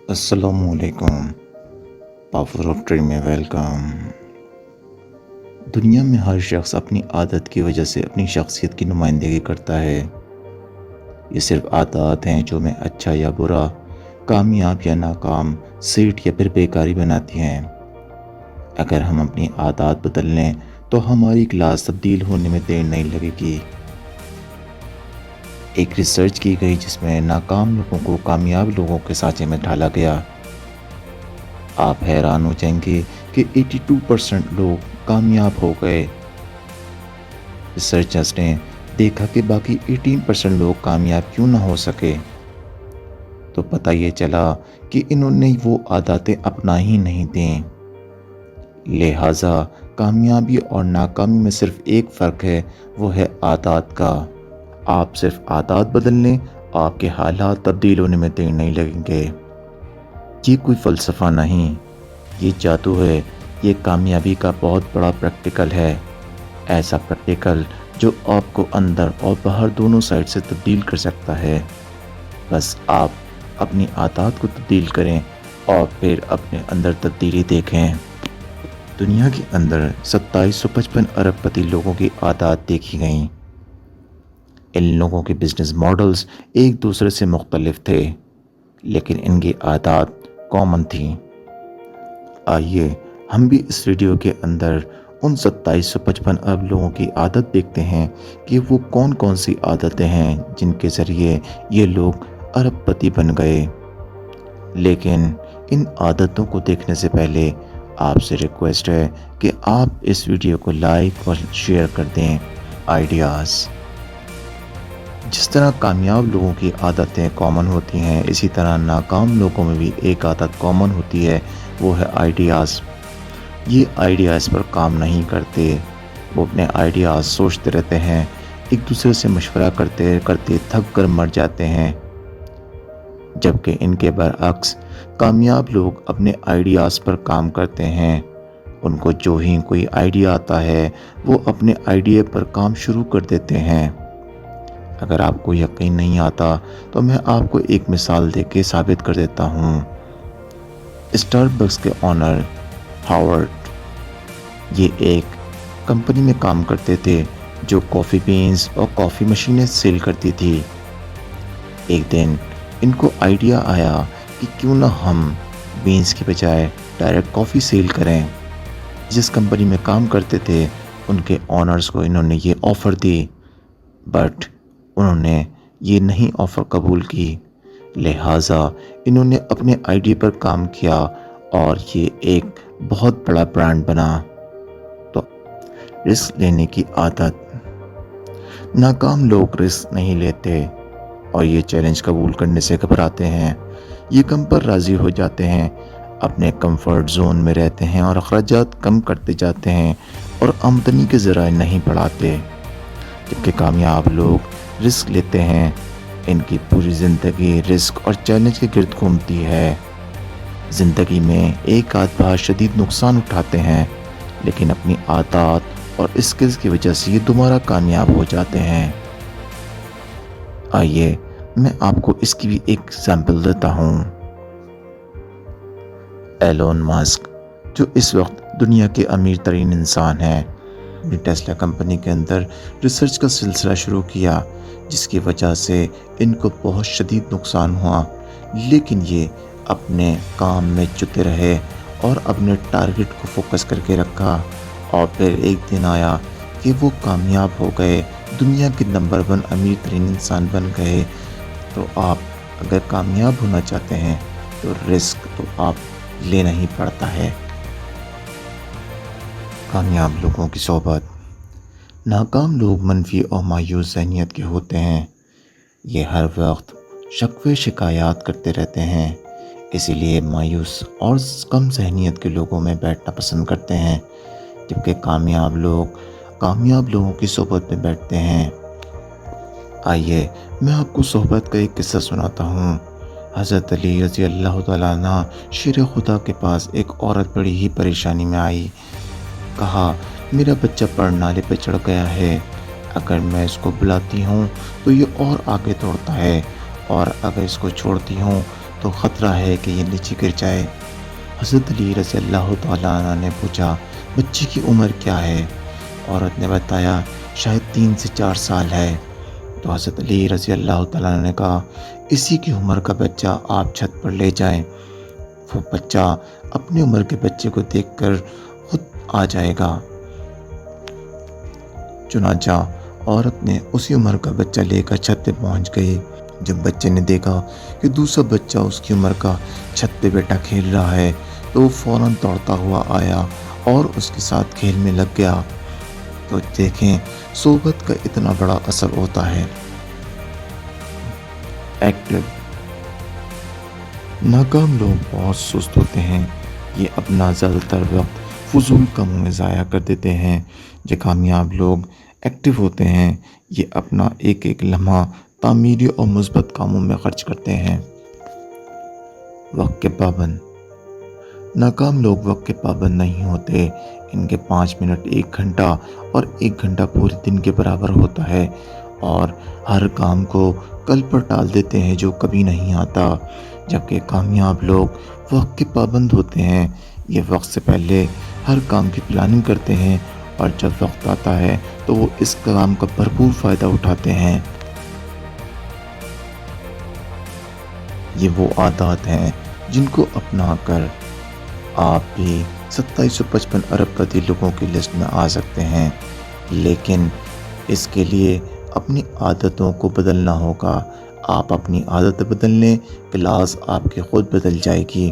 السلام علیکم، power of dream میں ویلکم۔ دنیا میں ہر شخص اپنی عادت کی وجہ سے اپنی شخصیت کی نمائندگی کرتا ہے۔ یہ صرف عادات ہیں جو میں اچھا یا برا، کامیاب یا ناکام، سیٹ یا پھر بیکاری بناتی ہیں۔ اگر ہم اپنی عادات بدل لیں تو ہماری کلاس تبدیل ہونے میں دیر نہیں لگے گی۔ ایک ریسرچ کی گئی جس میں ناکام لوگوں کو کامیاب لوگوں کے سانچے میں ڈالا گیا۔ آپ حیران ہو جائیں گے کہ 82% لوگ کامیاب ہو گئے۔ ریسرچرز نے دیکھا کہ باقی 18% لوگ کامیاب کیوں نہ ہو سکے، تو پتہ یہ چلا کہ انہوں نے وہ عادتیں اپنا ہی نہیں دیں۔ لہٰذا کامیابی اور ناکامی میں صرف ایک فرق ہے، وہ ہے عادات کا۔ آپ صرف عادات بدل لیں، آپ کے حالات تبدیل ہونے میں دیر نہیں لگیں گے۔ یہ کوئی فلسفہ نہیں، یہ جادو ہے۔ یہ کامیابی کا بہت بڑا پریکٹیکل ہے، ایسا پریکٹیکل جو آپ کو اندر اور باہر دونوں سائڈ سے تبدیل کر سکتا ہے۔ بس آپ اپنی عادات کو تبدیل کریں اور پھر اپنے اندر تبدیلی دیکھیں۔ دنیا کے اندر 2755 ارب پتی لوگوں کی عادات دیکھی گئیں۔ ان لوگوں کے بزنس ماڈلز ایک دوسرے سے مختلف تھے، لیکن ان کی عادات کامن تھیں۔ آئیے ہم بھی اس ویڈیو کے اندر ان 2755 ارب لوگوں کی عادت دیکھتے ہیں کہ وہ کون کون سی عادتیں ہیں جن کے ذریعے یہ لوگ ارب پتی بن گئے۔ لیکن ان عادتوں کو دیکھنے سے پہلے آپ سے ریکویسٹ ہے کہ آپ اس ویڈیو کو لائک اور شیئر کر دیں۔ آئیڈیاز، جس طرح کامیاب لوگوں کی عادتیں کامن ہوتی ہیں، اسی طرح ناکام لوگوں میں بھی ایک عادت کامن ہوتی ہے، وہ ہے آئیڈیاز۔ یہ آئیڈیاز پر کام نہیں کرتے، وہ اپنے آئیڈیاز سوچتے رہتے ہیں، ایک دوسرے سے مشورہ کرتے کرتے تھک کر مر جاتے ہیں۔ جبکہ ان کے برعکس کامیاب لوگ اپنے آئیڈیاز پر کام کرتے ہیں۔ ان کو جو ہی کوئی آئیڈیا آتا ہے وہ اپنے آئیڈیا پر کام شروع کر دیتے ہیں۔ اگر آپ کو یقین نہیں آتا تو میں آپ کو ایک مثال دے کے ثابت کر دیتا ہوں۔ اسٹاربکس کے آنر ہاورڈ، یہ ایک کمپنی میں کام کرتے تھے جو کافی بینز اور کافی مشینیں سیل کرتی تھی۔ ایک دن ان کو آئیڈیا آیا کہ کیوں نہ ہم بینز کی بجائے ڈائریکٹ کافی سیل کریں۔ جس کمپنی میں کام کرتے تھے ان کے آنرز کو انہوں نے یہ آفر دی، بٹ انہوں نے یہ نہیں آفر قبول کی۔ لہٰذا انہوں نے اپنے آئیڈیا پر کام کیا اور یہ ایک بہت بڑا برانڈ بنا۔ تو رسک لینے کی عادت، ناکام لوگ رسک نہیں لیتے اور یہ چیلنج قبول کرنے سے گھبراتے ہیں۔ یہ کم پر راضی ہو جاتے ہیں، اپنے کمفرٹ زون میں رہتے ہیں اور اخراجات کم کرتے جاتے ہیں اور آمدنی کے ذرائع نہیں بڑھاتے۔ جبکہ کامیاب لوگ رسک لیتے ہیں، ان کی پوری زندگی رسک اور چیلنج کے گرد گھومتی ہے۔ زندگی میں ایک آدھ بار شدید نقصان اٹھاتے ہیں، لیکن اپنی عادات اور اسکلز کی وجہ سے یہ دوبارہ کامیاب ہو جاتے ہیں۔ آئیے میں آپ کو اس کی بھی ایک ایگزامپل دیتا ہوں۔ ایلون ماسک، جو اس وقت دنیا کے امیر ترین انسان ہیں، اپنی ٹیسلا کمپنی کے اندر ریسرچ کا سلسلہ شروع کیا، جس کی وجہ سے ان کو بہت شدید نقصان ہوا، لیکن یہ اپنے کام میں جتے رہے اور اپنے ٹارگٹ کو فوکس کر کے رکھا، اور پھر ایک دن آیا کہ وہ کامیاب ہو گئے، دنیا کے نمبر 1 امیر ترین انسان بن گئے۔ تو آپ اگر کامیاب ہونا چاہتے ہیں تو رسک تو آپ لینا ہی پڑتا ہے۔ کامیاب لوگوں کی صحبت، ناکام لوگ منفی اور مایوس ذہنیت کے ہوتے ہیں۔ یہ ہر وقت شکوے شکایات کرتے رہتے ہیں، اسی لیے مایوس اور کم ذہنیت کے لوگوں میں بیٹھنا پسند کرتے ہیں، جبکہ کامیاب لوگوں کی صحبت میں بیٹھتے ہیں۔ آئیے میں آپ کو صحبت کا ایک قصہ سناتا ہوں۔ حضرت علی رضی اللہ تعالیٰ عنہ شیر خدا کے پاس ایک عورت بڑی ہی پریشانی میں آئی۔ کہا، میرا بچہ پڑھنالے پہ چڑھ گیا ہے، اگر میں اس کو بلاتی ہوں تو یہ اور آگے دوڑتا ہے، اور اگر اس کو چھوڑتی ہوں تو خطرہ ہے کہ یہ نیچے گر جائے۔ حضرت علی رضی اللہ تعالیٰ عنہ نے پوچھا بچے کی عمر کیا ہے؟ عورت نے بتایا شاید 3 سے 4 سال ہے۔ تو حضرت علی رضی اللہ تعالیٰ عنہ نے کہا اسی کی عمر کا بچہ آپ چھت پر لے جائیں، وہ بچہ اپنی عمر کے بچے کو دیکھ کر خود آ جائے گا۔ چنانچہ عورت نے اسی عمر کا بچہ لے کر چھت پہ پہنچ گئی۔ جب بچے نے دیکھا کہ دوسرا بچہ اس کی عمر کا چھت پہ بیٹا کھیل رہا ہے تو وہ فوراً دوڑتا ہوا آیا اور اس کے ساتھ کھیل میں لگ گیا۔ تو دیکھیں صحبت کا اتنا بڑا اثر ہوتا ہے۔ ایکٹیو ناکام لوگ بہت سست ہوتے ہیں، یہ اپنا زیادہ تر وقت فضول کاموں میں ضائع کر دیتے ہیں۔ جو کامیاب لوگ ایکٹیو ہوتے ہیں یہ اپنا ایک ایک لمحہ تعمیری اور مثبت کاموں میں خرچ کرتے ہیں۔ وقت کے پابند ناکام لوگ وقت کے پابند نہیں ہوتے، ان کے 5 منٹ 1 گھنٹہ اور 1 گھنٹہ پورے دن کے برابر ہوتا ہے، اور ہر کام کو کل پر ٹال دیتے ہیں جو کبھی نہیں آتا۔ جبکہ کامیاب لوگ وقت کے پابند ہوتے ہیں، یہ وقت سے پہلے ہر کام کی پلاننگ کرتے ہیں اور جب وقت آتا ہے تو وہ اس کام کا بھرپور فائدہ اٹھاتے ہیں۔ یہ وہ عادات ہیں جن کو اپنا کر آپ بھی 2755 ارب پتی لوگوں کی لسٹ میں آ سکتے ہیں، لیکن اس کے لیے اپنی عادتوں کو بدلنا ہوگا۔ آپ اپنی عادت بدل لیں، کلاس آپ کی خود بدل جائے گی۔